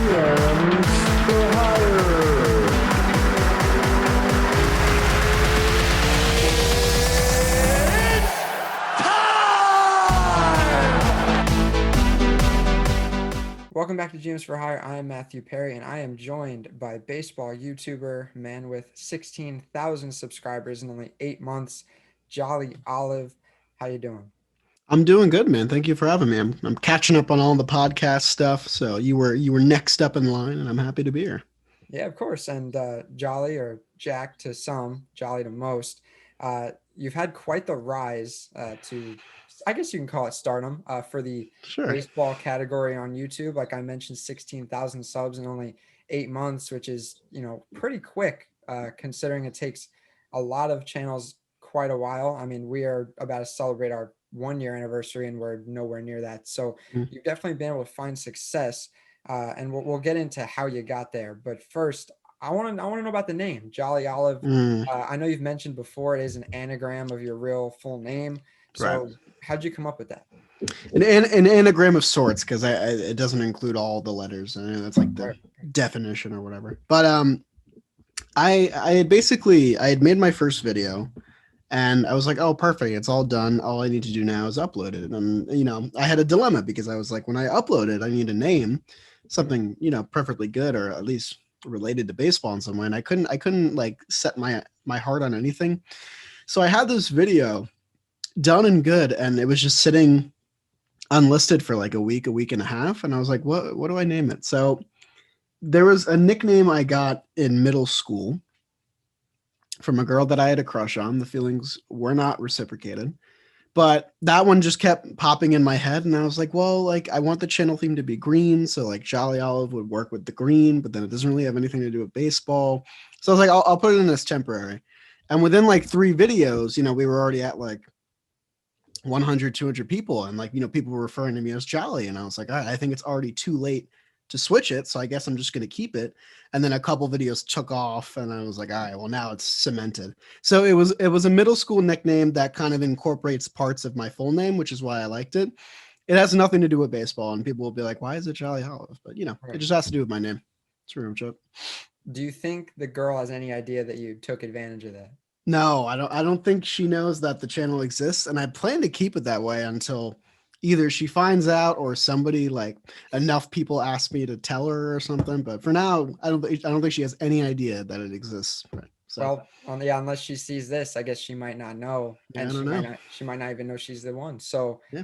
GMs for Hire. Welcome back to GMs for Hire. I am Matthew Perry, and I am joined by baseball YouTuber, man with 16,000 subscribers in only 8 months, Jolly Olive. How you doing? I'm doing good, man. Thank you for having me. I'm catching up on all the podcast stuff. So you were next up in line, and I'm happy to be here. Yeah, of course. And Jolly, or Jack to some, Jolly to most, you've had quite the rise to, I guess you can call it stardom, for the Sure. baseball category on YouTube. Like I mentioned, 16,000 subs in only 8 months, which is, pretty quick considering it takes a lot of channels quite a while. I mean, we are about to celebrate our 1 year anniversary and we're nowhere near that. So Mm. you've definitely been able to find success, and we'll get into how you got there. But first, I want to know about the name Jolly Olive. Mm, I know you've mentioned before it is an anagram of your real full name. right. So how'd you come up with that? An anagram of sorts, because it doesn't include all the letters. I know that's like the Right. definition or whatever. But I had made my first video, and I was like, oh, perfect, it's all done. All I need to do now is upload it. And I had a dilemma because I was like, when I upload it, I need a name, something preferably good or at least related to baseball in some way. And I couldn't like set my heart on anything. So I had this video done and good, and it was just sitting unlisted for like a week and a half. And I was like, what do I name it? So there was a nickname I got in middle school from a girl that I had a crush on. The feelings were not reciprocated, but that one just kept popping in my head. And I was like, well, like I want the channel theme to be green. So like Jolly Olive would work with the green, but then it doesn't really have anything to do with baseball. So I was like, I'll put it in as temporary. And within like 3 videos, we were already at like 100, 200 people. And like, people were referring to me as Jolly. And I was like, all right, I think it's already too late to switch it. So I guess I'm just going to keep it. And then a couple videos took off, and I was like, all right, well, now it's cemented. So it was a middle school nickname that kind of incorporates parts of my full name, which is why I liked it. It has nothing to do with baseball, and people will be like, why is it Jolly Olive? But it Right. just has to do with my name. It's pretty much it. Do you think the girl has any idea that you took advantage of that? No, I don't think she knows that the channel exists, and I plan to keep it that way until either she finds out or somebody, like enough people ask me to tell her or something. But for now, I don't think she has any idea that it exists. Right. So Well, yeah, unless she sees this, I guess she might not know, yeah, and I don't know. she might not even know she's the one. So Yeah.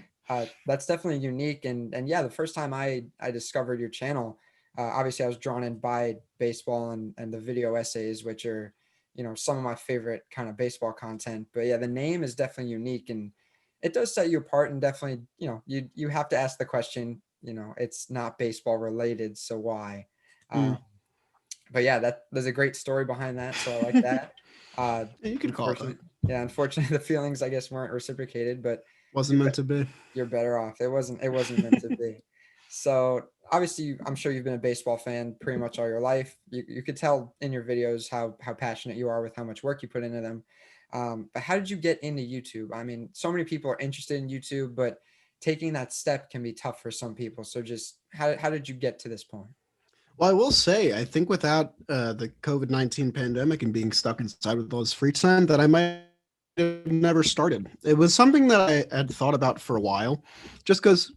that's definitely unique. And yeah, the first time I discovered your channel, obviously I was drawn in by baseball and the video essays, which are, some of my favorite kind of baseball content. But yeah, the name is definitely unique, and it does set you apart. And definitely, you have to ask the question. It's not baseball related, so why? Mm. Um, but yeah, there's a great story behind that, so I like that. Yeah, you could call it that. Unfortunately, yeah, unfortunately, the feelings I guess weren't reciprocated, but Wasn't you're meant be- to be. you're better off. It wasn't meant to be. So obviously, I'm sure you've been a baseball fan pretty much all your life. You could tell in your videos how passionate you are with how much work you put into them. But how did you get into YouTube? I mean, so many people are interested in YouTube, but taking that step can be tough for some people. So just how did you get to this point? Well, I will say, I think without the COVID-19 pandemic and being stuck inside with all this free time, that I might have never started. It was something that I had thought about for a while, just because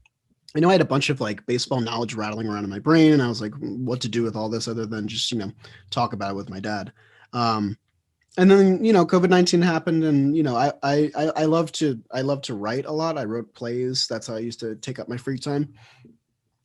I had a bunch of like baseball knowledge rattling around in my brain, and I was like, what to do with all this other than just talk about it with my dad. Um, and then COVID-19 happened, and I love to write a lot. I wrote plays. That's how I used to take up my free time.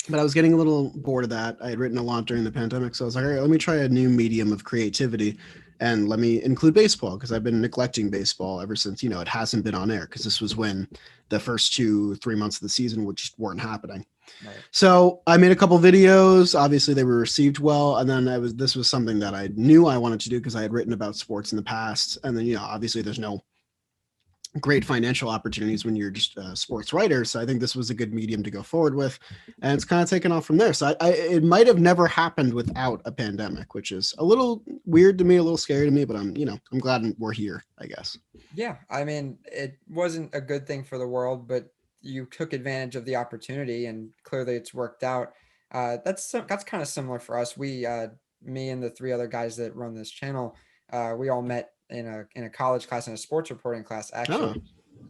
But I was getting a little bored of that. I had written a lot during the pandemic, so I was like, all right, let me try a new medium of creativity, and let me include baseball, because I've been neglecting baseball ever since it hasn't been on air, because this was when the first 2-3 months of the season just weren't happening. Right. So I made a couple videos. Obviously, they were received well, and then this was something that I knew I wanted to do because I had written about sports in the past, and then obviously there's no great financial opportunities when you're just a sports writer. So I think this was a good medium to go forward with, and it's kind of taken off from there. So it might have never happened without a pandemic, which is a little weird to me, a little scary to me, but I'm glad we're here, I guess. Yeah, I mean, it wasn't a good thing for the world, but you took advantage of the opportunity, and clearly it's worked out. That's kind of similar for us. Me and the three other guys that run this channel, we all met in a college class, in a sports reporting class Oh, actually.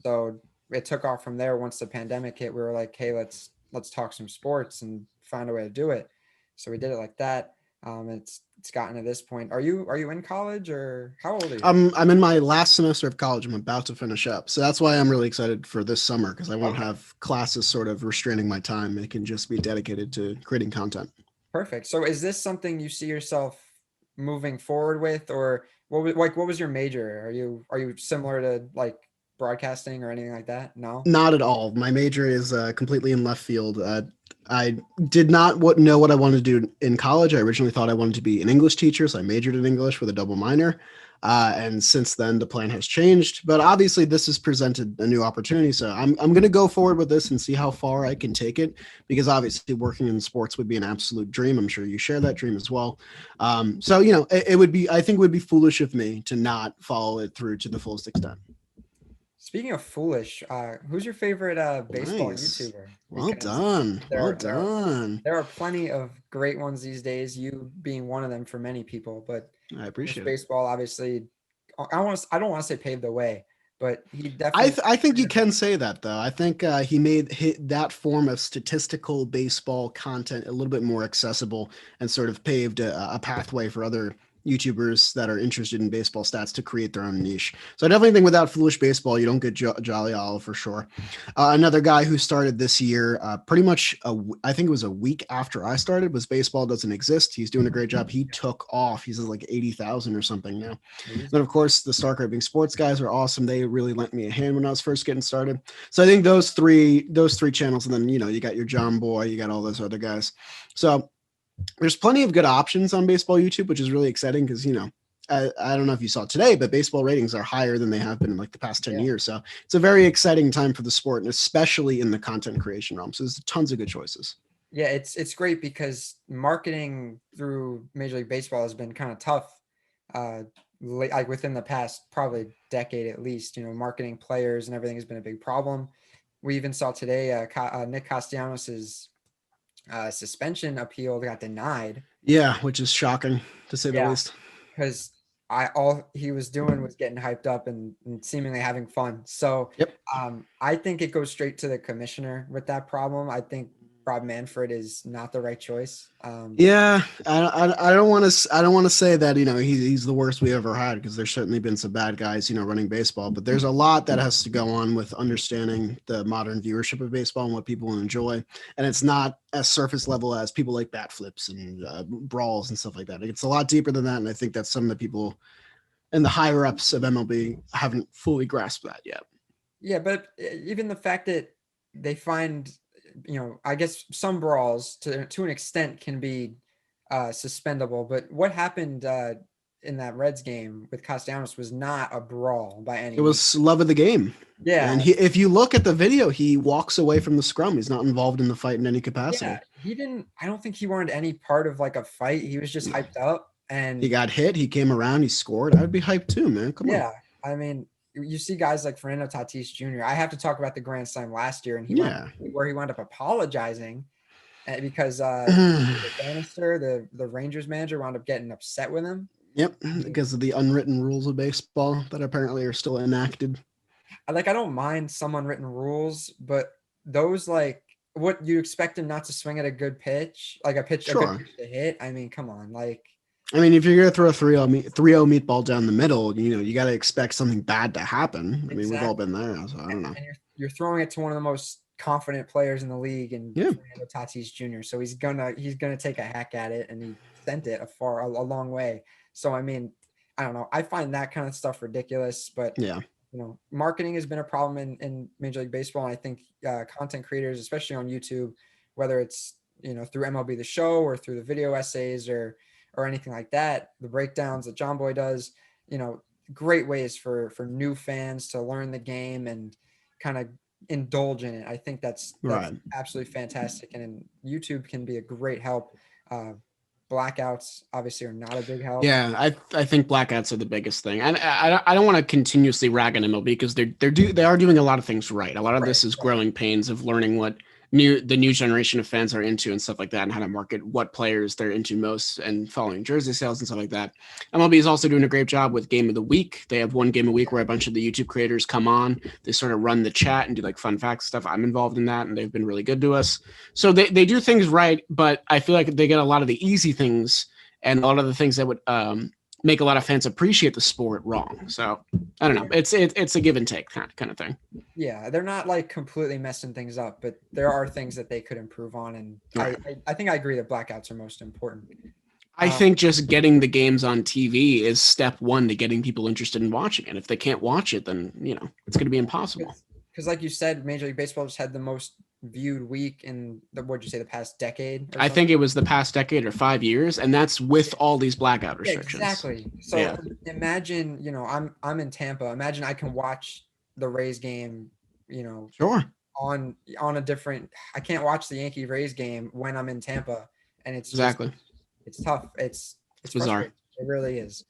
So it took off from there. Once the pandemic hit, we were like, hey, let's talk some sports and find a way to do it. So we did it like that. It's gotten to this point. Are you in college, or how old are you? I'm in my last semester of college. I'm about to finish up. So that's why I'm really excited for this summer, because I won't Okay. have classes sort of restraining my time. It can just be dedicated to creating content. Perfect. So is this something you see yourself moving forward with, or what was your major? Are you similar to like broadcasting or anything like that? No? Not at all. My major is completely in left field. I did not know what I wanted to do in college. I originally thought I wanted to be an English teacher, so I majored in English with a double minor. And since then, the plan has changed. But obviously, this has presented a new opportunity. So I'm going to go forward with this and see how far I can take it. Because obviously, working in sports would be an absolute dream. I'm sure you share that dream as well. So it would be. I think it would be foolish of me to not follow it through to the fullest extent. Speaking of foolish, who's your favorite baseball Nice. YouTuber? Well Because done. Well there are done. there are plenty of great ones these days. You being one of them for many people, but I English appreciate it. baseball obviously. I don't want to say paved the way, but he definitely. I think you can say that though. I think he made that form of statistical baseball content a little bit more accessible and sort of paved a pathway for other YouTubers that are interested in baseball stats to create their own niche. So I definitely think without Foolish Baseball, you don't get Jolly Olive for sure. Another guy who started this year, pretty much, I think it was a week after I started, was Baseball Doesn't Exist. He's doing a great job. He took off. He's at like 80,000 or something now. Then, of course, the Star Craving Sports guys are awesome. They really lent me a hand when I was first getting started. So I think those three channels, and then you got your John Boy, you got all those other guys. So there's plenty of good options on baseball YouTube, which is really exciting because I don't know if you saw today, but baseball ratings are higher than they have been in like the past 10 years. So it's a very exciting time for the sport, and especially in the content creation realm. So there's tons of good choices. Yeah, it's great because marketing through Major League Baseball has been kind of tough, like within the past probably decade at least. Marketing players and everything has been a big problem. We even saw today Nick Castellanos's suspension appeal got denied. Yeah, which is shocking to say the Yeah, least. because all he was doing was getting hyped up and seemingly having fun. So Yep. I think it goes straight to the commissioner with that problem. I think Rob Manfred is not the right choice. Yeah, I don't want to say that he's the worst we ever had, because there's certainly been some bad guys running baseball, but there's a lot that has to go on with understanding the modern viewership of baseball and what people enjoy, and it's not as surface level as people like bat flips and brawls and stuff like that. It's a lot deeper than that, and I think that's some of the people and the higher ups of MLB haven't fully grasped that yet. Yeah, but even the fact that they find, I guess some brawls to an extent can be suspendable. But what happened in that Reds game with Castellanos was not a brawl by any It means. was love of the game. Yeah, And if you look at the video, he walks away from the scrum. He's not involved in the fight in any capacity. yeah. He didn't. I don't think he wanted any part of like a fight. He was just hyped up, and He got hit. He came around. He scored. I'd be hyped too, man. Come on. yeah. I mean, you see guys like Fernando Tatis Jr. I have to talk about the Grand Slam last year, and he wound up apologizing because Bannister, the Rangers manager, wound up getting upset with him. Yep, because of the unwritten rules of baseball that apparently are still enacted. I don't mind some unwritten rules, but those like what you expect him not to swing at a good pitch, like a good pitch to hit. I mean, come on, like. I mean, if you're gonna throw a 3-0 meatball down the middle, you got to expect something bad to happen. I mean, we've all been there, so I don't know. And you're throwing it to one of the most confident players in the league, and Fernando Tatis Jr. So he's gonna take a hack at it, and he sent it a long way. So I mean, I don't know. I find that kind of stuff ridiculous, but marketing has been a problem in Major League Baseball, and I think content creators, especially on YouTube, whether it's through MLB The Show or through the video essays or anything like that, the breakdowns that John Boy does, great ways for new fans to learn the game and kind of indulge in it. I think that's right. Absolutely fantastic, and YouTube can be a great help. Blackouts obviously are not a big help. Yeah, I think blackouts are the biggest thing. And I don't want to continuously rag on MLB because they are doing a lot of things right. A lot of this is growing pains of learning what the new generation of fans are into and stuff like that, and how to market what players they're into most and following jersey sales and stuff like that. MLB is also doing a great job with Game of the Week. They have one game a week where a bunch of the YouTube creators come on. They sort of run the chat and do like fun facts stuff. I'm involved in that, and they've been really good to us. So they do things right, but I feel like they get a lot of the easy things and a lot of the things that would make a lot of fans appreciate the sport wrong. So I don't know. It's a give and take kind of thing. Yeah, they're not like completely messing things up, but there are things that they could improve on. And Right. I think I agree that blackouts are most important. I think just getting the games on TV is step one to getting people interested in watching it. If they can't watch it, then it's going to be impossible. Because like you said, Major League Baseball just had the most viewed week in what'd you say, the past decade? I think it was the past decade or 5 years, and that's with all these blackout restrictions. Yeah, exactly. So imagine, I'm in Tampa. Imagine I can watch the Rays game, Sure. on a different. I can't watch the Yankee Rays game when I'm in Tampa, and it's Exactly. it's tough. It's bizarre. It really is.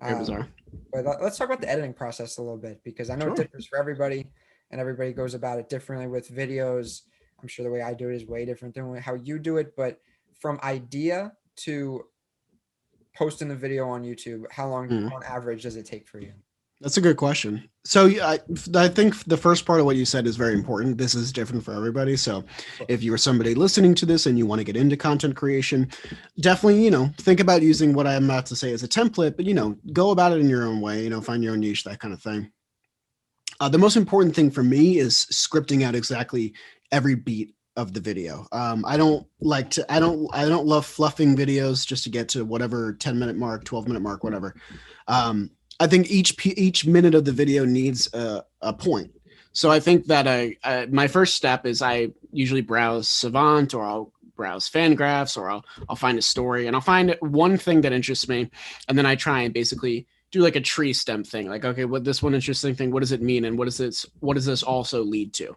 Very bizarre. But let's talk about the editing process a little bit, because I know it differs for everybody, and everybody goes about it differently with videos. I'm sure the way I do it is way different than how you do it. But from idea to posting the video on YouTube, how long on average does it take for you? That's a good question. So I think the first part of what you said is very important. This is different for everybody. So if you are somebody listening to this and you want to get into content creation, definitely, think about using what I'm about to say as a template, but, go about it in your own way, find your own niche, that kind of thing. The most important thing for me is scripting out exactly every beat of the video. I don't love fluffing videos just to get to whatever 10-minute mark, 12-minute mark, whatever. I think each minute of the video needs a point. So I think that my first step is I usually browse Savant, or I'll browse Fangraphs, or I'll find a story, and I'll find one thing that interests me, and then I try and basically do like a tree stem thing. Like, okay, what this one interesting thing, what does it mean? And what does this also lead to?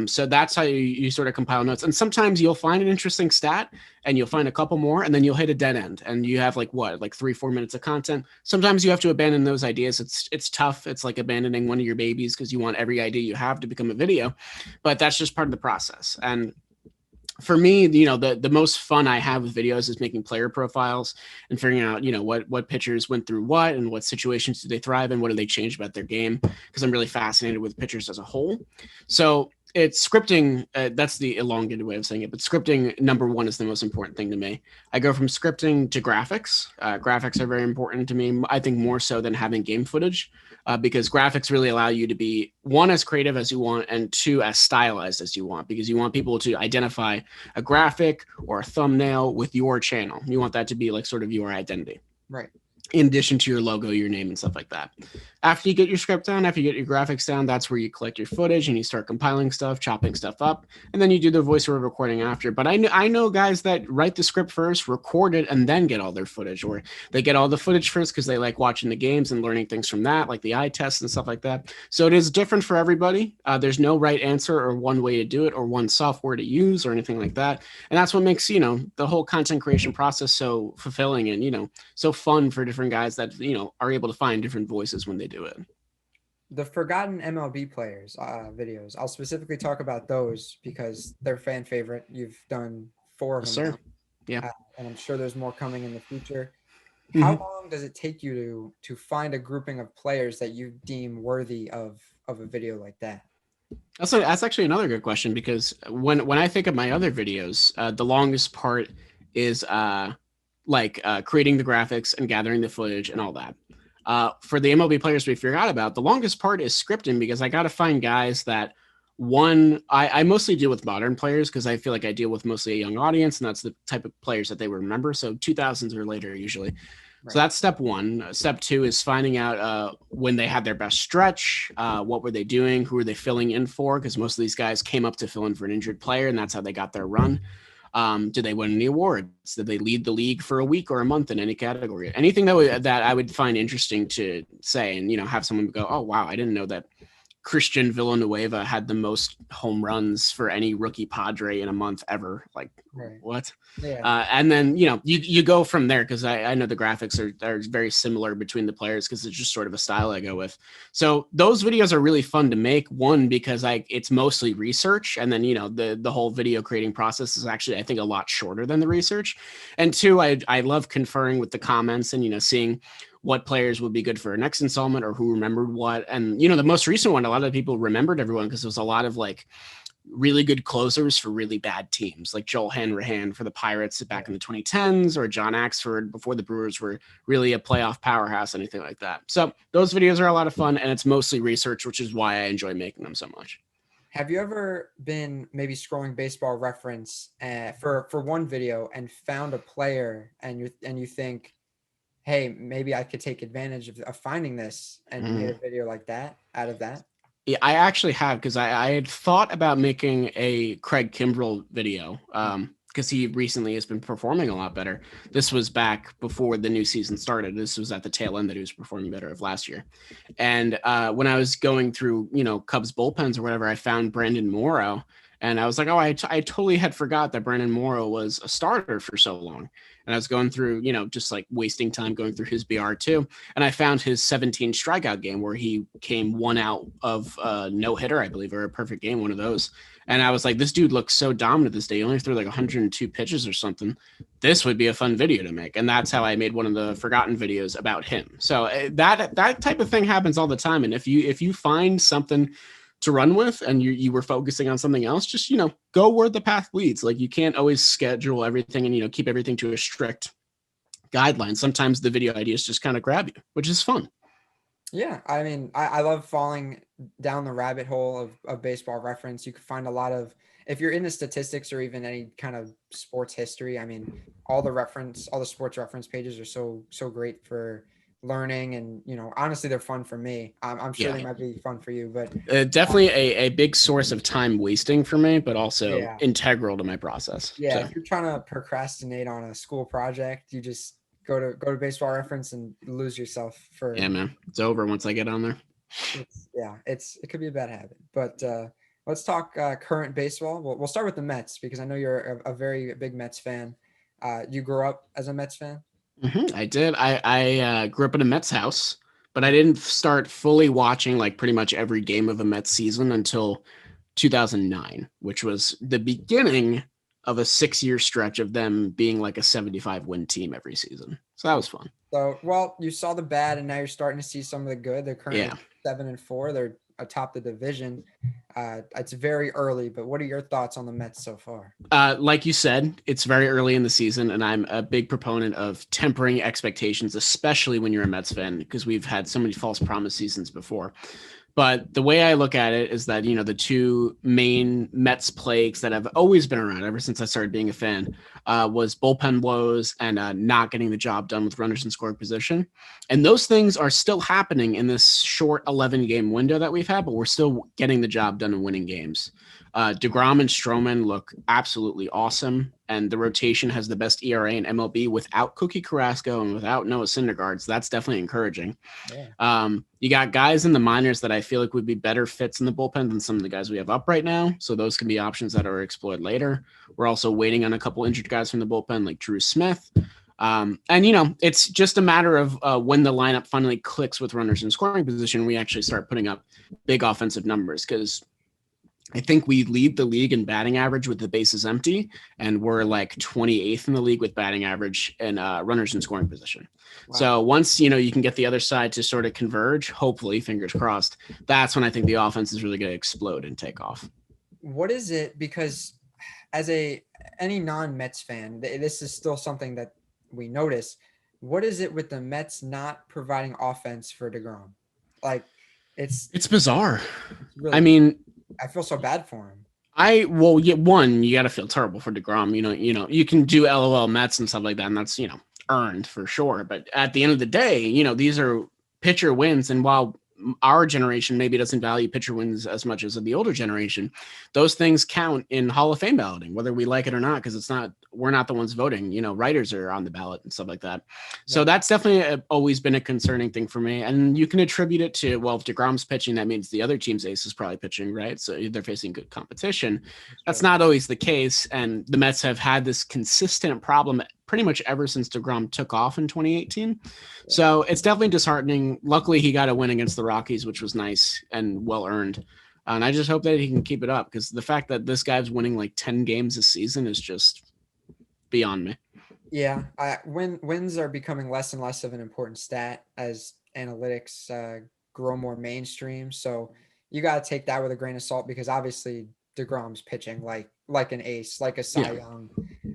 So that's how you sort of compile notes. And sometimes you'll find an interesting stat and you'll find a couple more, and then you'll hit a dead end and you have like 3-4 minutes of content. Sometimes you have to abandon those ideas. It's tough. It's like abandoning one of your babies because you want every idea you have to become a video, but that's just part of the process. And for me, the most fun I have with videos is making player profiles and figuring out, what pitchers went through what and what situations do they thrive in, what do they change about their game, because I'm really fascinated with pitchers as a whole. So it's scripting. That's the elongated way of saying it, but scripting, number one, is the most important thing to me. I go from scripting to graphics. Graphics are very important to me, I think more so than having game footage, because graphics really allow you to be, one, as creative as you want, and two, as stylized as you want, because you want people to identify a graphic or a thumbnail with your channel. You want that to be like sort of your identity. Right. In addition to your logo, your name, and stuff like that. After you get your script down, after you get your graphics down, that's where you collect your footage and you start compiling stuff, chopping stuff up, and then you do the voiceover recording after. But I know guys that write the script first, record it, and then get all their footage, or they get all the footage first because they like watching the games and learning things from that, like the eye tests and stuff like that. So it is different for everybody. There's no right answer or one way to do it or one software to use or anything like that. And that's what makes, the whole content creation process so fulfilling and, so fun for different guys that, are able to find different voices when they do it. The forgotten MLB players videos, I'll specifically talk about those because they're fan favorite. You've done 4 of them. Yes, sir. Yeah. And I'm sure there's more coming in the future. How long does it take you to find a grouping of players that you deem worthy of a video like that? That's actually another good question, because when I think of my other videos, the longest part is creating the graphics and gathering the footage and all that. For the MLB players we forgot about, the longest part is scripting, because I got to find guys that, one, I mostly deal with modern players because I feel like I deal with mostly a young audience, and that's the type of players that they remember. So 2000s or later usually. Right. So that's step one. Step two is finding out when they had their best stretch, what were they doing, who were they filling in for, because most of these guys came up to fill in for an injured player, and that's how they got their run. Did they win any awards? Did they lead the league for a week or a month in any category? Anything that I would find interesting to say, and have someone go, oh wow, I didn't know that Christian Villanueva had the most home runs for any rookie Padre in a month ever. Like, Right. what? Yeah. And then, you go from there, because I know the graphics are very similar between the players, because it's just sort of a style I go with. So those videos are really fun to make. One, because it's mostly research. And then, the whole video creating process is actually, I think, a lot shorter than the research. And two, I love conferring with the comments and, seeing what players would be good for our next installment, or who remembered what. And, the most recent one, a lot of people remembered everyone, because there was a lot of like really good closers for really bad teams, like Joel Hanrahan for the Pirates back in the 2010s, or John Axford before the Brewers were really a playoff powerhouse, anything like that. So those videos are a lot of fun, and it's mostly research, which is why I enjoy making them so much. Have you ever been maybe scrolling Baseball Reference for one video and found a player and you think, hey, maybe I could take advantage of finding this, and you made a video like that out of that? Yeah, I actually have, because I had thought about making a Craig Kimbrell video, because he recently has been performing a lot better. This was back before the new season started. This was at the tail end that he was performing better of last year. And when I was going through, Cubs bullpens or whatever, I found Brandon Morrow. And I was like, oh, I totally had forgot that Brandon Morrow was a starter for so long. And I was going through, just like wasting time going through his BR too. And I found his 17 strikeout game where he came one out of a no hitter, I believe, or a perfect game, one of those. And I was like, this dude looks so dominant this day. He only threw like 102 pitches or something. This would be a fun video to make. And that's how I made one of the forgotten videos about him. So that type of thing happens all the time. And if you find something to run with, and you were focusing on something else, just, go where the path leads. Like, you can't always schedule everything and, keep everything to a strict guideline. Sometimes the video ideas just kind of grab you, which is fun. Yeah. I mean, I love falling down the rabbit hole of Baseball Reference. You can find a lot of, if you're into statistics or even any kind of sports history, I mean, all the sports reference pages are so great for learning, and honestly, they're fun for me. I'm sure they might be fun for you, but definitely a big source of time wasting for me, but also integral to my process. Yeah, so if you're trying to procrastinate on a school project, you just go to Baseball Reference and lose yourself for. Yeah, man, it's over once I get on there. It could be a bad habit, but let's talk current baseball. We'll start with the Mets, because I know you're a very big Mets fan. You grew up as a Mets fan? I did. I grew up in a Mets house, but I didn't start fully watching like pretty much every game of a Mets season until 2009, which was the beginning of a 6-year stretch of them being like a 75 win team every season. So that was fun. So, well, you saw the bad, and now you're starting to see some of the good. They're currently 7-4. They're atop the division. It's very early, but what are your thoughts on the Mets so far? Like you said, it's very early in the season, and I'm a big proponent of tempering expectations, especially when you're a Mets fan, because we've had so many false promise seasons before. But the way I look at it is that, the two main Mets plagues that have always been around ever since I started being a fan was bullpen woes and not getting the job done with runners in scoring position. And those things are still happening in this short 11-game window that we've had, but we're still getting the job done and winning games. DeGrom and Stroman look absolutely awesome, and the rotation has the best ERA in MLB without Cookie Carrasco and without Noah Syndergaard, so that's definitely encouraging. Yeah. You got guys in the minors that I feel like would be better fits in the bullpen than some of the guys we have up right now, so those can be options that are explored later. We're also waiting on a couple injured guys from the bullpen, like Drew Smith. And, it's just a matter of when the lineup finally clicks with runners in scoring position, we actually start putting up big offensive numbers, because I think we lead the league in batting average with the bases empty, and we're like 28th in the league with batting average and runners in scoring position. Wow. So once, you can get the other side to sort of converge, hopefully, fingers crossed, that's when I think the offense is really going to explode and take off. What is it? Because as any non-Mets fan, this is still something that we notice. What is it with the Mets not providing offense for DeGrom? Like, it's bizarre. It's really, I mean, I feel so bad for him. One, you got to feel terrible for DeGrom. You can do LOL Mets and stuff like that, and that's, earned for sure. But at the end of the day, these are pitcher wins. And while our generation maybe doesn't value pitcher wins as much as the older generation. Those things count in Hall of Fame balloting, whether we like it or not, because we're not the ones voting. Writers are on the ballot and stuff like that. So that's definitely always been a concerning thing for me. And you can attribute it to, well, if DeGrom's pitching, that means the other team's ace is probably pitching, right? So they're facing good competition. That's not always the case. And the Mets have had this consistent problem pretty much ever since DeGrom took off in 2018. So it's definitely disheartening. Luckily, he got a win against the Rockies, which was nice and well earned. And I just hope that he can keep it up, because the fact that this guy's winning like 10 games this season is just beyond me. Yeah, wins are becoming less and less of an important stat as analytics grow more mainstream. So you got to take that with a grain of salt, because obviously DeGrom's pitching like an ace, like a Cy Young.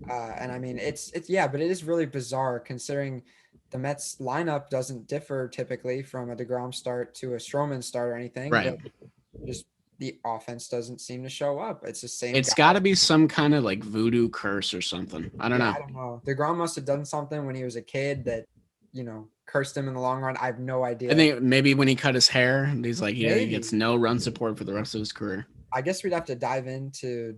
And I mean, it's but it is really bizarre considering the Mets lineup doesn't differ typically from a DeGrom start to a Stroman start or anything. Right. But just the offense doesn't seem to show up. It's the same. It's got to be some kind of like voodoo curse or something. I don't know. I don't know. DeGrom must have done something when he was a kid that, cursed him in the long run. I have no idea. I think maybe when he cut his hair, he's like, he Maybe. gets no run support for the rest of his career. I guess we'd have to dive into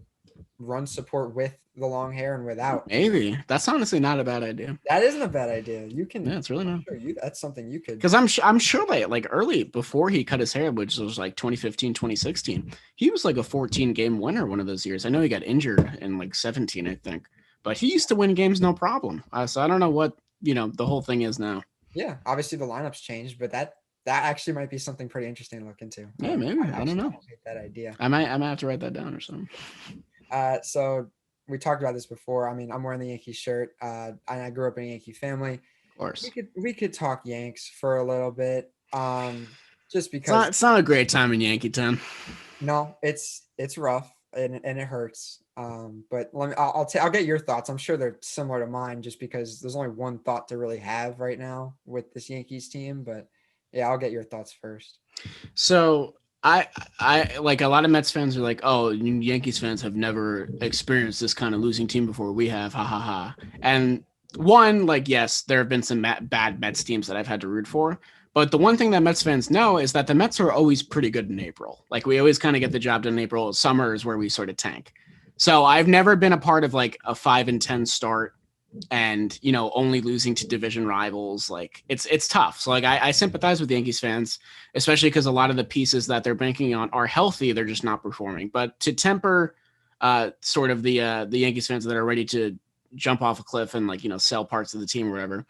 run support with the long hair and without. Maybe. That's honestly not a bad idea. That isn't a bad idea. You can. Yeah, it's really not. That's something you could. Because I'm sure like early before he cut his hair, which was like 2015, 2016, he was like a 14-game winner one of those years. I know he got injured in like 17, I think, but he used to win games no problem. So I don't know what the whole thing is now. Yeah, obviously the lineups changed, but that actually might be something pretty interesting to look into. Yeah, maybe. I don't know. Hate that idea. I might have to write that down or something. So we talked about this before. I mean, I'm wearing the Yankees shirt. And I grew up in a Yankee family. Of course. We could talk Yanks for a little bit. Just because it's not a great time in Yankee town. No, it's rough and it hurts. But I'll get your thoughts. I'm sure they're similar to mine, just because there's only one thought to really have right now with this Yankees team. But yeah, I'll get your thoughts first. So I like, a lot of Mets fans are like, oh, Yankees fans have never experienced this kind of losing team before. We have, ha ha ha. And one, like, yes, there have been some bad Mets teams that I've had to root for. But the one thing that Mets fans know is that the Mets are always pretty good in April. Like, we always kind of get the job done in April. Summer is where we sort of tank. So I've never been a part of like a 5-10 start and, only losing to division rivals. Like, it's tough. So like, I sympathize with Yankees fans, especially because a lot of the pieces that they're banking on are healthy. They're just not performing. But to temper sort of the Yankees fans that are ready to jump off a cliff and like, sell parts of the team or whatever,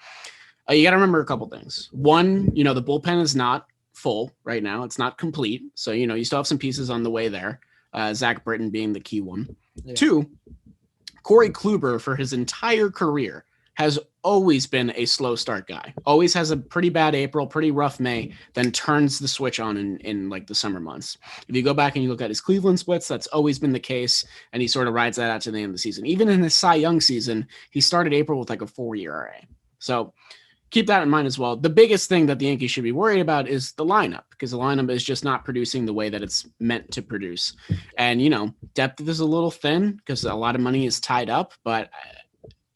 you got to remember a couple things. One, the bullpen is not full right now. It's not complete. So, you still have some pieces on the way there. Zach Britton being the key one. Yeah. Two, Corey Kluber for his entire career has always been a slow start guy. Always has a pretty bad April, pretty rough May, then turns the switch on in like the summer months. If you go back and you look at his Cleveland splits, that's always been the case, and he sort of rides that out to the end of the season. Even in his Cy Young season, he started April with like a 4 ERA. So keep that in mind as well. The biggest thing that the Yankees should be worried about is the lineup, because the lineup is just not producing the way that it's meant to produce. And, depth is a little thin because a lot of money is tied up. But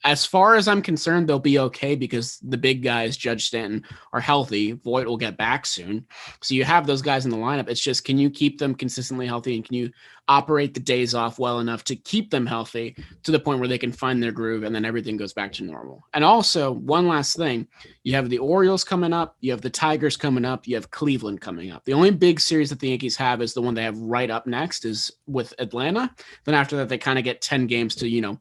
as far as I'm concerned, they'll be okay because the big guys, Judge Stanton, are healthy. Voit will get back soon. So you have those guys in the lineup. It's just, can you keep them consistently healthy, and can you operate the days off well enough to keep them healthy to the point where they can find their groove and then everything goes back to normal? And also, one last thing, you have the Orioles coming up, you have the Tigers coming up, you have Cleveland coming up. The only big series that the Yankees have is the one they have right up next is with Atlanta. Then after that, they kind of get 10 games to,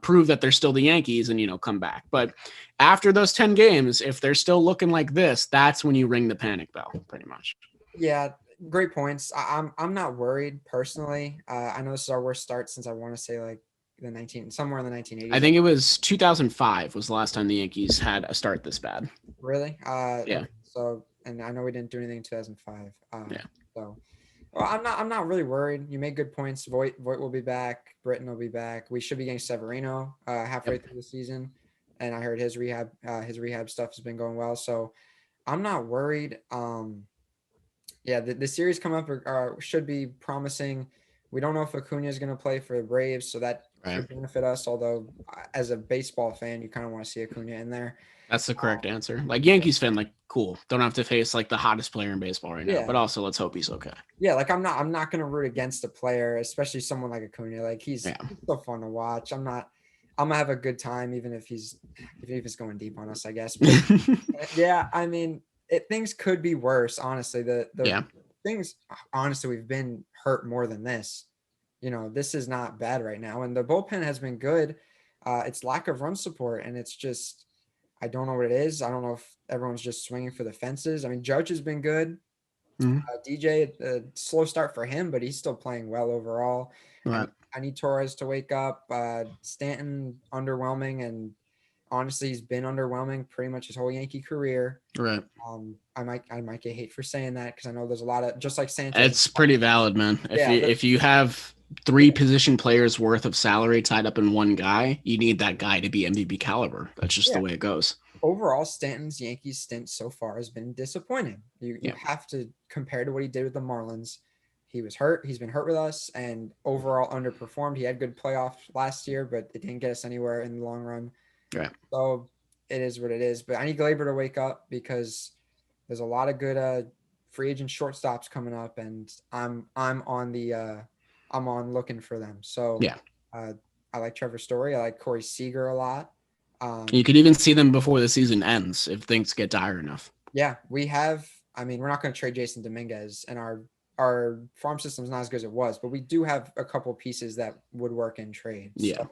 prove that they're still the Yankees and, come back. But after those 10 games, if they're still looking like this, that's when you ring the panic bell, pretty much. Yeah, great points. I'm not worried personally. I know this is our worst start since I want to say like somewhere in the 1980s. I think it was 2005 was the last time the Yankees had a start this bad. Really? Yeah. So, and I know we didn't do anything in 2005. Yeah. So, well, I'm not really worried. You made good points. Voit will be back. Britton will be back. We should be getting Severino halfway through the season, and I heard his rehab stuff has been going well. So, I'm not worried. Yeah, the series coming up should be promising. We don't know if Acuna is going to play for the Braves, so that Right. should benefit us. Although, as a baseball fan, you kind of want to see Acuna in there. That's the correct answer. Like Yankees fan, like cool. Don't have to face like the hottest player in baseball right now. Yeah. But also let's hope he's okay. Yeah, like I'm not gonna root against a player, especially someone like Acuna. Like he's so fun to watch. I'm gonna have a good time even if he's going deep on us, I guess. But yeah, I mean, things could be worse. Honestly, the things honestly we've been hurt more than this. This is not bad right now, and the bullpen has been good. It's lack of run support, and it's just I don't know what it is. I don't know if everyone's just swinging for the fences. I mean, Judge has been good. DJ, slow start for him, but he's still playing well overall. Right. I need Torres to wake up. Stanton underwhelming, and honestly, he's been underwhelming pretty much his whole Yankee career. Right. I might get hate for saying that because I know there's a lot of just like Sanchez. It's pretty valid, man. If you have 3 position players worth of salary tied up in one guy, you need that guy to be MVP caliber. That's just the way it goes. Overall, Stanton's Yankees stint so far has been disappointing. You have to compare to what he did with the Marlins. He was hurt. He's been hurt with us and overall underperformed. He had good playoffs last year, but it didn't get us anywhere in the long run. Right. So it is what it is. But I need Glaber to wake up because there's a lot of good free agent shortstops coming up, and I'm on looking for them. So I like Trevor Story. I like Corey Seager a lot. You could even see them before the season ends if things get dire enough. Yeah, we have. I mean, we're not going to trade Jason Dominguez, and our farm system's not as good as it was, but we do have a couple pieces that would work in trade. Yeah.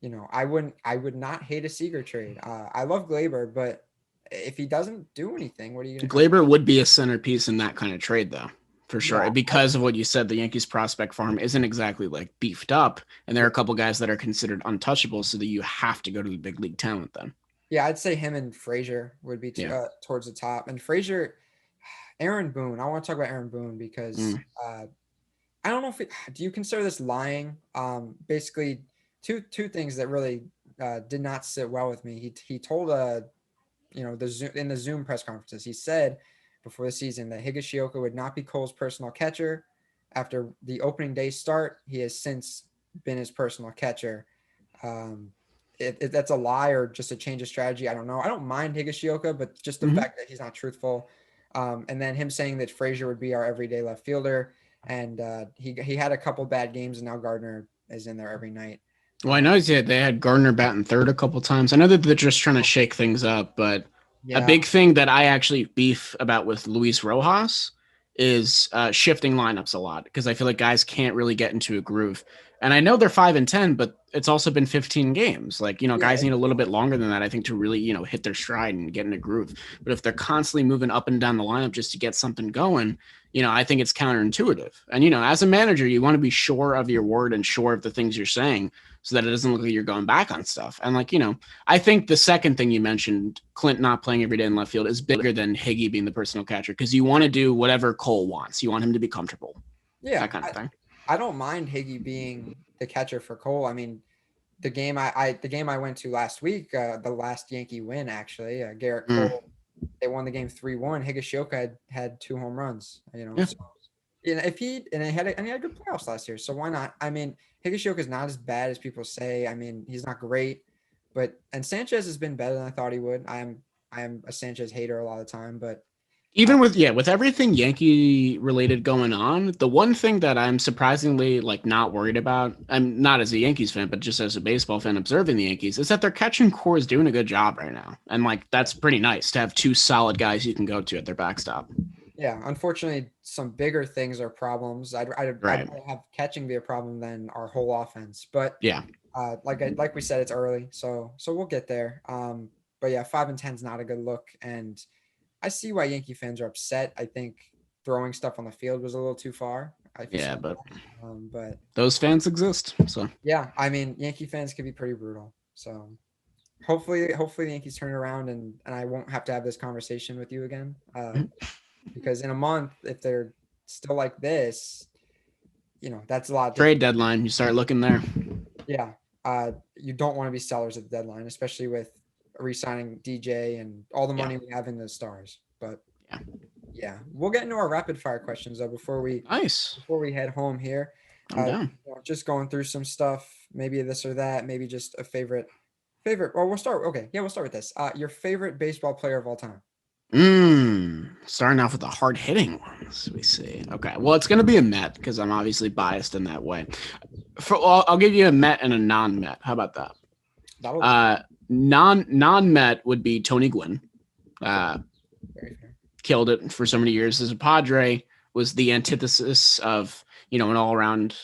So, I would not hate a Seager trade. I love Glaber, but if he doesn't do anything, what are you going to do? Glaber would be a centerpiece in that kind of trade, though. For sure. Yeah. Because of what you said, the Yankees prospect farm isn't exactly like beefed up. And there are a couple guys that are considered untouchable. So that you have to go to the big league talent then. Yeah, I'd say him and Frazier would be towards the top. And Frazier, Aaron Boone. I want to talk about Aaron Boone because I don't know do you consider this lying? Basically, two things that really did not sit well with me. He told in the Zoom press conferences, he said before the season that Higashioka would not be Cole's personal catcher. After the opening day start, he has since been his personal catcher. If that's a lie or just a change of strategy, I don't know. I don't mind Higashioka, but just the fact that he's not truthful. And then him saying that Frazier would be our everyday left fielder. And he had a couple bad games, and now Gardner is in there every night. Well, I know they had Gardner batting third a couple times. I know that they're just trying to shake things up, but a big thing that I actually beef about with Luis Rojas is shifting lineups a lot because I feel like guys can't really get into a groove. And I know they're 5-10, but it's also been 15 games. Like, guys need a little bit longer than that, I think, to really, hit their stride and get in a groove. But if they're constantly moving up and down the lineup just to get something going, I think it's counterintuitive. And, as a manager, you want to be sure of your word and sure of the things you're saying so that it doesn't look like you're going back on stuff. And I think the second thing you mentioned, Clint not playing every day in left field, is bigger than Higgy being the personal catcher because you want to do whatever Cole wants. You want him to be comfortable. Yeah. That kind of thing. I don't mind Higgy being the catcher for Cole. I mean, the game I went to last week, the last Yankee win, actually, Garrett Cole, they won the game 3-1. Higashioka had 2 home runs, Yeah. So, if he had good playoffs last year. So why not? I mean, Higashioka is not as bad as people say. I mean, he's not great, and Sanchez has been better than I thought he would. I am a Sanchez hater a lot of the time, but even with everything Yankee related going on, the one thing that I'm surprisingly not worried about, I'm not as a Yankees fan, but just as a baseball fan observing the Yankees, is that their catching core is doing a good job right now. And that's pretty nice to have 2 solid guys you can go to at their backstop. Yeah, unfortunately, some bigger things are problems. I'd rather have catching be a problem than our whole offense. But yeah, like we said, it's early, so we'll get there. But yeah, 5-10 is not a good look, and I see why Yankee fans are upset. I think throwing stuff on the field was a little too far. But those fans exist. So yeah, I mean, Yankee fans can be pretty brutal. So hopefully the Yankees turn around and I won't have to have this conversation with you again. Because in a month, if they're still like this, that's a lot. Trade deadline, you start looking there. Yeah. You don't want to be sellers at the deadline, especially with re-signing DJ and all the money we have in the stars. But yeah, we'll get into our rapid fire questions though before we head home here. I'm down. Just going through some stuff. maybe this or that, maybe just a favorite. Well, we'll start. Okay, yeah, we'll start with this. Your favorite baseball player of all time. Starting off with the hard hitting ones. We see. Okay, well, it's gonna be a Met because I'm obviously biased in that way. I'll give you a Met and a non-Met. How about that? That'll do. Non-Met would be Tony Gwynn. Very fair. Killed it for so many years as a Padre. Was the antithesis of an all-around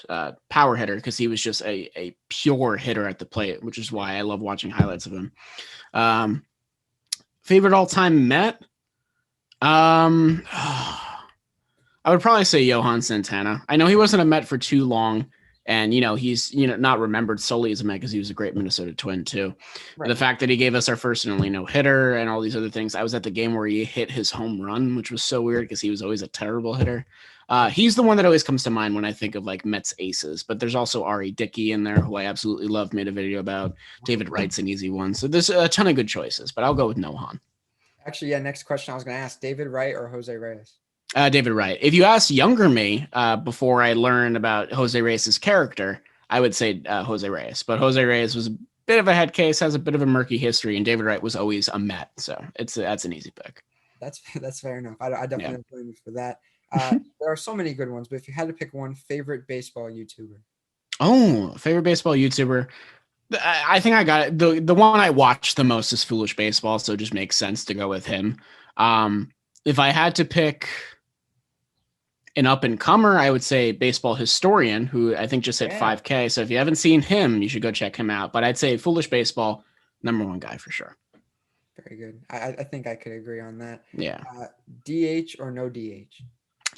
power hitter because he was just a pure hitter at the plate, which is why I love watching highlights of him. Favorite all-time Met. I would probably say Johan Santana. I know he wasn't a Met for too long, and he's not remembered solely as a Met because he was a great Minnesota Twin too. Right. The fact that he gave us our first and only no-hitter and all these other things. I was at the game where he hit his home run, which was so weird because he was always a terrible hitter. He's the one that always comes to mind when I think of like Mets aces, but there's also R.A. Dickey in there, who I absolutely love, made a video about. David Wright's an easy one. So there's a ton of good choices, but I'll go with Nohan. Actually, yeah, next question I was going to ask, David Wright or Jose Reyes? David Wright. If you ask younger me, before I learned about Jose Reyes' character, I would say Jose Reyes. But Jose Reyes was a bit of a head case, has a bit of a murky history, and David Wright was always a Met. So that's an easy pick. That's fair enough. I definitely don't blame you for that. There are so many good ones, but if you had to pick one favorite baseball YouTuber. Oh, favorite baseball YouTuber. I think I got it. The one I watch the most is Foolish Baseball, so it just makes sense to go with him. If I had to pick an up-and-comer, I would say Baseball Historian, who I think just hit 5K. So if you haven't seen him, you should go check him out. But I'd say Foolish Baseball, #1 guy for sure. Very good. I think I could agree on that. Yeah. DH or no DH?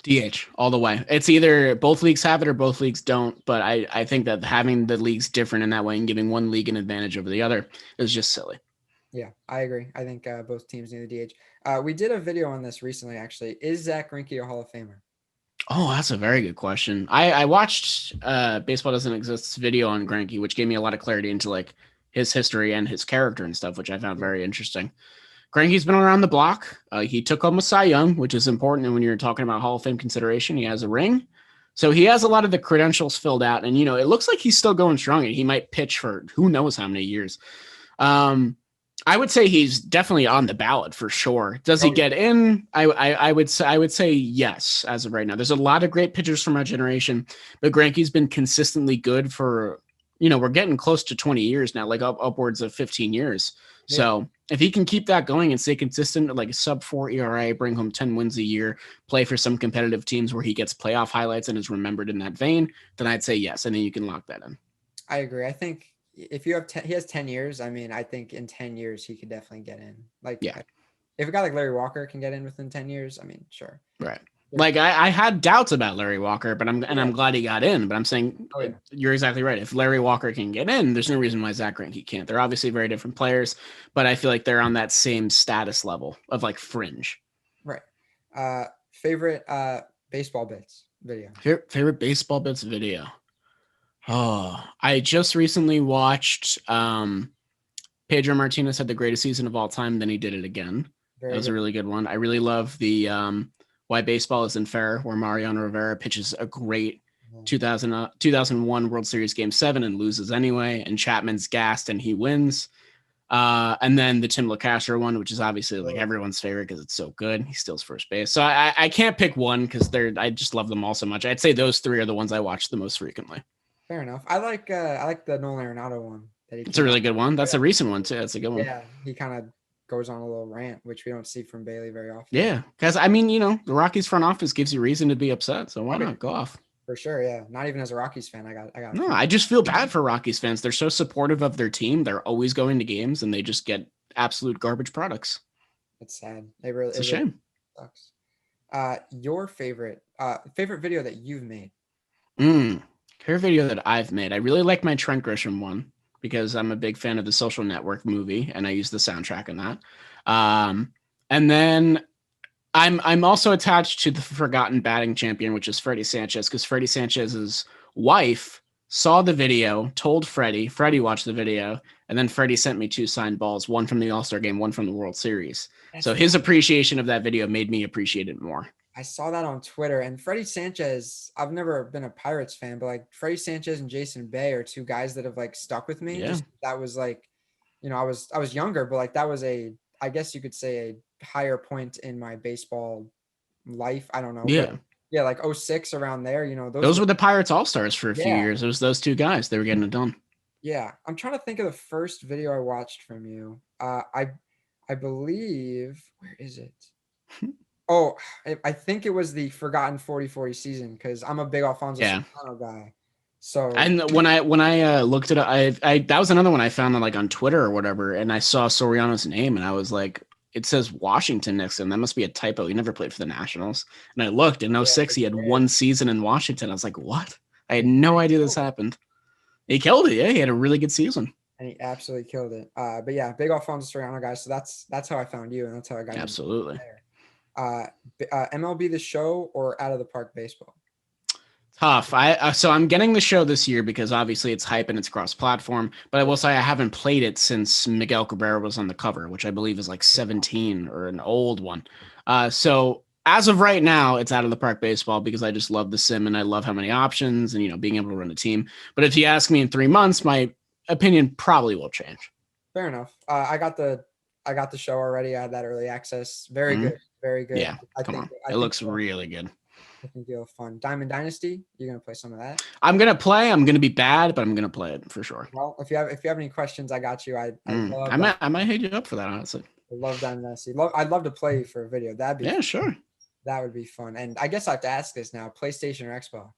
DH all the way. It's either both leagues have it or both leagues don't. But I think that having the leagues different in that way and giving one league an advantage over the other is just silly. Yeah, I agree. I think both teams need a DH. We did a video on this recently, actually. Is Zach Grinky a Hall of Famer? Oh, that's a very good question. I watched Baseball Doesn't Exist's video on Grinky, which gave me a lot of clarity into like his history and his character and stuff, which I found very interesting. Grinky's been around the block. He took home a Cy Young, which is important. And when you're talking about Hall of Fame consideration, he has a ring. So he has a lot of the credentials filled out. And, it looks like he's still going strong and he might pitch for who knows how many years. I would say he's definitely on the ballot for sure. Does he get in? I would say yes as of right now. There's a lot of great pitchers from our generation, but Grinky's been consistently good for, we're getting close to 20 years now, like upwards of 15 years. Yeah. So if he can keep that going and stay consistent, like a sub-4 ERA, bring home 10 wins a year, play for some competitive teams where he gets playoff highlights and is remembered in that vein, then I'd say yes. And then you can lock that in. I agree. I think if you have he has 10 years, I mean, I think in 10 years he could definitely get in. Like, yeah, if a guy like Larry Walker can get in within 10 years, I mean, sure. Right. Like I had doubts about Larry Walker, but I'm glad he got in. But I'm saying you're exactly right. If Larry Walker can get in, there's no reason why Zach Greinke can't. They're obviously very different players, but I feel like they're on that same status level of like fringe. Right. Favorite baseball bits video. Favorite baseball bits video. Oh, I just recently watched Pedro Martinez had the greatest season of all time. Then he did it again. That was a really good one. I really love the Why Baseball Isn't Fair, where Mariano Rivera pitches a great 2001 World Series Game 7 and loses anyway, and Chapman's gassed and he wins. And then the Tim LeCastro one, which is obviously like everyone's favorite because it's so good. He steals first base. So I can't pick one because I just love them all so much. I'd say those three are the ones I watch the most frequently. Fair enough. I like the Nolan Arenado one. It's a really good one. That's a recent one too. That's a good one. Yeah, he kind of goes on a little rant, which we don't see from Bailey very often. Yeah, because I mean, the Rockies front office gives you reason to be upset, so why not go off? For sure, yeah. Not even as a Rockies fan, I got. No, I just feel bad for Rockies fans. They're so supportive of their team. They're always going to games, and they just get absolute garbage products. It's sad. It's a shame. Sucks. Your favorite video that you've made? Favorite video that I've made. I really like my Trent Grisham one because I'm a big fan of the Social Network movie, and I use the soundtrack in that. And then I'm also attached to the Forgotten Batting Champion, which is Freddie Sanchez, because Freddie Sanchez's wife saw the video, told Freddie watched the video, and then Freddie sent me 2 signed balls, one from the All-Star game, one from the World Series. So his appreciation of that video made me appreciate it more. I saw that on Twitter, and Freddie Sanchez, I've never been a Pirates fan, but like Freddie Sanchez and Jason Bay are two guys that have like stuck with me. Yeah. Just that was like, I was younger, but like that was I guess you could say a higher point in my baseball life. I don't know. Yeah. But yeah, like '06 around there, Those were the Pirates All-Stars for a few yeah, years. It was those two guys. They were getting it done. yeah. I'm trying to think of the first video I watched from you. I believe, where is it? Oh, I think it was the Forgotten 40-40 season because I'm a big Alfonso Yeah. Solano guy. So And when I looked it up, I that was another one I found on like on Twitter or whatever, and I saw Soriano's name, and I was like, it says Washington next to him. That must be a typo. He never played for the Nationals. And I looked in '06, he had one season in Washington. I was like, what? I had no idea this happened. He killed it. Yeah, he had a really good season. And he absolutely killed it. But yeah, big Alfonso Soriano guy. So that's how I found you, and that's how I got Absolutely. you there. MLB The Show or Out of the Park Baseball? Tough. So I'm getting the show this year because obviously it's hype and it's cross-platform. But I will say I haven't played it since Miguel Cabrera was on the cover, which I believe is like 17 or an old one. So as of right now, it's Out of the Park Baseball because I just love the sim and I love how many options and being able to run a team. But if you ask me in 3 months, my opinion probably will change. Fair enough. I got the show already. I had that early access. Very good. Very good. Yeah, come on. It looks really good. I think you'll have fun. Diamond Dynasty, you're gonna play some of that. I'm gonna play. I'm gonna be bad, but I'm gonna play it for sure. Well, if you have any questions, I got you. I might hit you up for that, honestly. I love Diamond Dynasty. I'd love to play you for a video. That'd be sure. That would be fun. And I guess I have to ask this now: PlayStation or Xbox?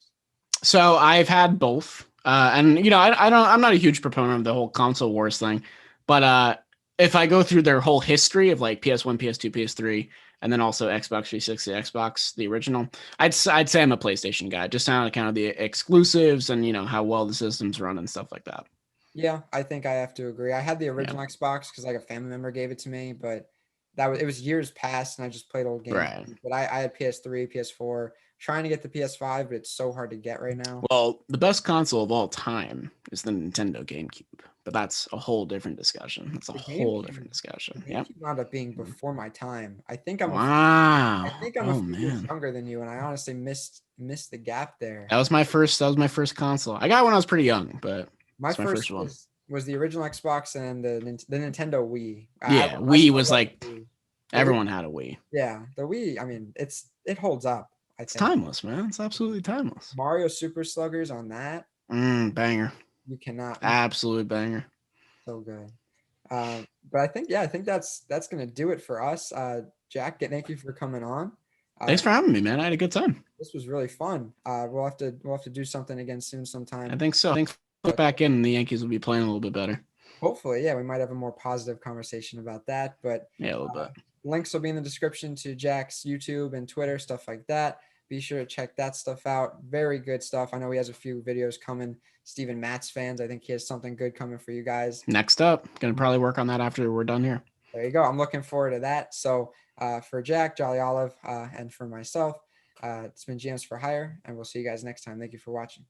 So I've had both, and I'm not a huge proponent of the whole console wars thing, but if I go through their whole history of like PS1, PS2, PS3. And then also Xbox 360, Xbox, the original. I'd say I'm a PlayStation guy, just on account of the exclusives and how well the systems run and stuff like that. Yeah, I think I have to agree. I had the original Xbox because like a family member gave it to me, but it was years past and I just played old games. Right. But I had PS3, PS4, trying to get the PS5, but it's so hard to get right now. Well, the best console of all time is the Nintendo GameCube. But that's a whole different discussion. That's a whole different discussion. Yeah. Wound up being before my time. I think I'm a few years younger than you, and I honestly missed the gap there. That was my first console. I got it when I was pretty young, but my first one was the original Xbox and the Nintendo Wii. Wii was like everyone had a Wii. Yeah, the Wii. I mean, it holds up. It's timeless, man. It's absolutely timeless. Mario Super Sluggers on that. Banger. You cannot. Absolute banger. So good. But I think that's gonna do it for us. Jack, thank you for coming on. Thanks for having me, man. I had a good time. This was really fun. We'll have to do something again soon sometime. I think so. I think put back in and the Yankees will be playing a little bit better. Hopefully, yeah, we might have a more positive conversation about that. But yeah, a little bit. Links will be in the description to Jack's YouTube and Twitter, stuff like that. Be sure to check that stuff out. Very good stuff. I know he has a few videos coming. Steven Matz fans, I think he has something good coming for you guys. Next up, going to probably work on that after we're done here. There you go. I'm looking forward to that. So for Jack, Jolly Olive, and for myself, it's been GMs for Hire, and we'll see you guys next time. Thank you for watching.